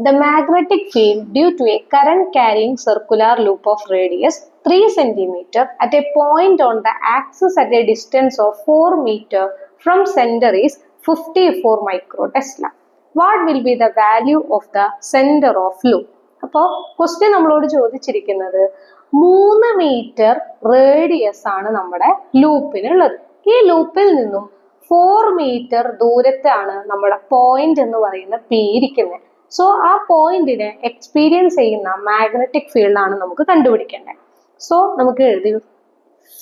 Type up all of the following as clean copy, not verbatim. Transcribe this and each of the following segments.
the magnetic field due to a current carrying circular loop of radius 3 cm at a point on the axis at a distance of 4 meter from center is 54 microtesla. What will be the value of the center of loop? അപ്പോൾ question നമ്മളോട് ചോദിച്ചിരിക്കുന്നത് 3 metre radius ആണ് നമ്മുടെ ലൂപ്പിനുള്ളത്. ഈ ലൂപ്പിൽ നിന്നും 4 metre ദൂരത്താണ് നമ്മുടെ point എന്ന് പറയുന്ന പി ഇരിക്കുന്നത്. സോ ആ പോയിന്റിനെ എക്സ്പീരിയൻസ് ചെയ്യുന്ന മാഗ്നറ്റിക് ഫീൽഡ് ആണ് നമുക്ക് കണ്ടുപിടിക്കേണ്ടത്. സോ നമുക്ക് എഴുതി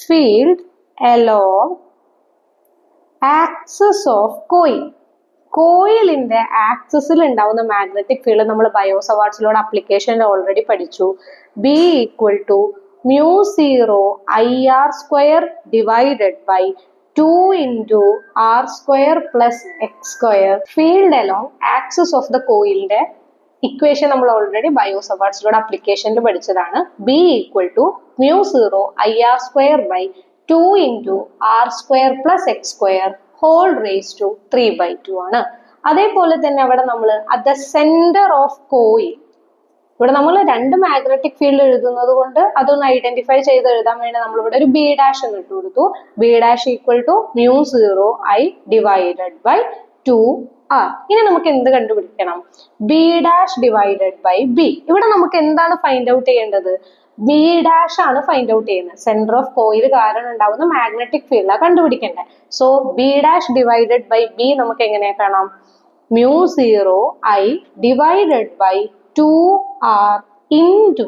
field along axis of coil. കോയിലിന്റെ ആക്സിസിൽ ഉണ്ടാവുന്ന മാഗ്നറ്റിക് ഫീൽഡ് നമ്മൾ ബയോസവാർട്സിലൂടെ അപ്ലിക്കേഷനിൽ ഓൾറെഡി പഠിച്ചു. B equal to mu 0 IR square divided by 2 into R square plus X square. Field along axis of the കോയിലിന്റെ ഇക്വേഷൻ നമ്മൾ ഓൾറെഡി ബയോസവാർട്സിലൂടെ അപ്ലിക്കേഷനിൽ പഠിച്ചതാണ്. B equal to mu 0 IR square by 2 into R square plus X square whole raise to 3/2 ആണ്. അതേപോലെ തന്നെ അവിടെ നമ്മൾ at the centre of coil, ഇവിടെ നമ്മൾ രണ്ട് മാഗ്നറ്റിക് ഫീൽഡ് എഴുതുന്നത് കൊണ്ട് അതൊന്ന് ഐഡന്റിഫൈ ചെയ്ത് എഴുതാൻ വേണ്ടി നമ്മൾ ഇവിടെ ഒരു ബി ഡാഷ് എന്ന് ഇട്ട് കൊടുത്തു. B dash equal to mu 0 I divided by 2R. ഇനി നമുക്ക് എന്ത് കണ്ടുപിടിക്കണം? B dash divided by B. ഇവിടെ നമുക്ക് എന്താണ് ഫൈൻഡ് ഔട്ട് ചെയ്യേണ്ടത്? ബി ഡാഷ് ആണ് ഫൈൻഡ് ഔട്ട് ചെയ്യുന്നത്. സെന്റർ ഓഫ് കോയിൽ കാരണം ഉണ്ടാവുന്ന മാഗ്നറ്റിക് ഫീൽഡാണ് കണ്ടുപിടിക്കേണ്ടത്. So B dash divided by B നമുക്ക് എങ്ങനെ കാണാം? Mu 0 I divided by 2R into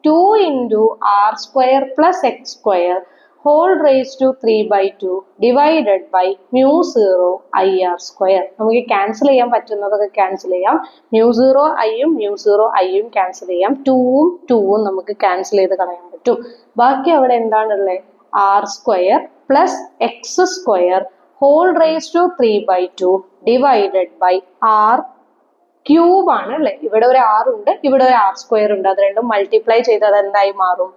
2 into R square plus X square whole raised to 3/2 divided by mu 0 IR square. നമുക്ക് cancel ചെയ്യാൻ പറ്റുന്നതൊക്കെ cancel ചെയ്യാം. mu 0 Iയും mu 0 Iയും ക്യാൻസൽ ചെയ്യാം. 2ഉം 2ഉം നമുക്ക് cancel ചെയ്ത് കളയാൻ പറ്റും. ബാക്കി അവിടെ എന്താണുള്ളത്? R square plus X square whole raised to 3/2 divided by R cube ആണ് അല്ലെ. ഇവിടെ ഒരു R ഉണ്ട്, ഇവിടെ ഒരു R സ്ക്വയർ ഉണ്ട്. അത് രണ്ടും മൾട്ടിപ്ലൈ ചെയ്ത് അത് എന്തായി മാറും?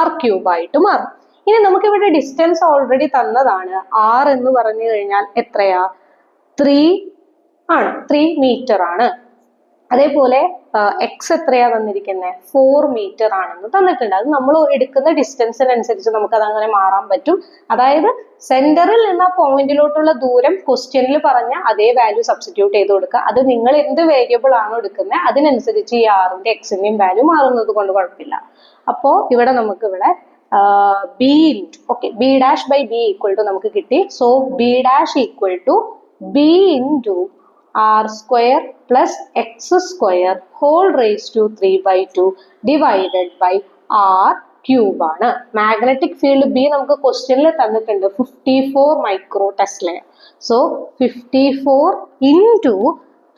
R ക്യൂബ് ആയിട്ട് മാറും. ഇനി നമുക്ക് ഇവിടെ ഡിസ്റ്റൻസ് ഓൾറെഡി തന്നതാണ്. R എന്ന് പറഞ്ഞു കഴിഞ്ഞാൽ എത്രയാ? 3 ആണ്, 3 മീറ്റർ ആണ്. അതേപോലെ എക്സ് എത്രയാ തന്നിരിക്കുന്നത്? 4 മീറ്റർ ആണെന്ന് തന്നിട്ടുണ്ട്. അത് നമ്മൾ എടുക്കുന്ന ഡിസ്റ്റൻസിനനുസരിച്ച് നമുക്ക് അത് അങ്ങനെ മാറാൻ പറ്റും. അതായത് സെന്ററിൽ നിന്ന് ആ പോയിന്റിലോട്ടുള്ള ദൂരം ക്വസ്റ്റ്യനിൽ പറഞ്ഞ അതേ വാല്യൂ സബ്സ്റ്റിറ്റ്യൂട്ട് ചെയ്ത് കൊടുക്കുക. അത് നിങ്ങൾ എന്ത് വേരിയബിൾ ആണോ എടുക്കുന്നത് അതിനനുസരിച്ച് ഈ ആറിന്റെ എക്സിന്റെയും വാല്യൂ മാറുന്നത് കൊണ്ട് കുഴപ്പമില്ല. അപ്പോ ഇവിടെ നമുക്ക് ഇവിടെ B B dash by B equal to നമുക്ക് കിട്ടി. So B dash equal to B into R square plus X square whole raised to 3/2 divided by R cube ആണ്. മാഗ്നറ്റിക് ഫീൽഡ് ബി നമുക്ക് ക്വസ്റ്റ്യനിൽ തന്നിട്ടുണ്ട് 54 micro Tesla. So 54 into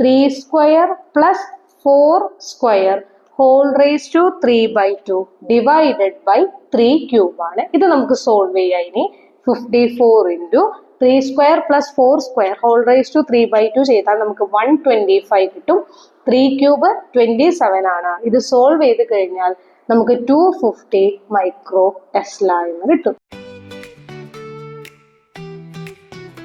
3 square plus 4 square whole raised to 3/2 divided by 3 cube ആണ്. ഇത് നമുക്ക് solve ചെയ്യാം. ഇനി 54 into 3 square plus 4 square whole raised to 3/2 ചെയ്താൽ നമുക്ക് 125 കിട്ടും. 3 ക്യൂബ് 27 ആണ്. ഇത് സോൾവ് ചെയ്ത് കഴിഞ്ഞാൽ നമുക്ക് 250 മൈക്രോ ടെസ്ല എന്ന് കിട്ടും.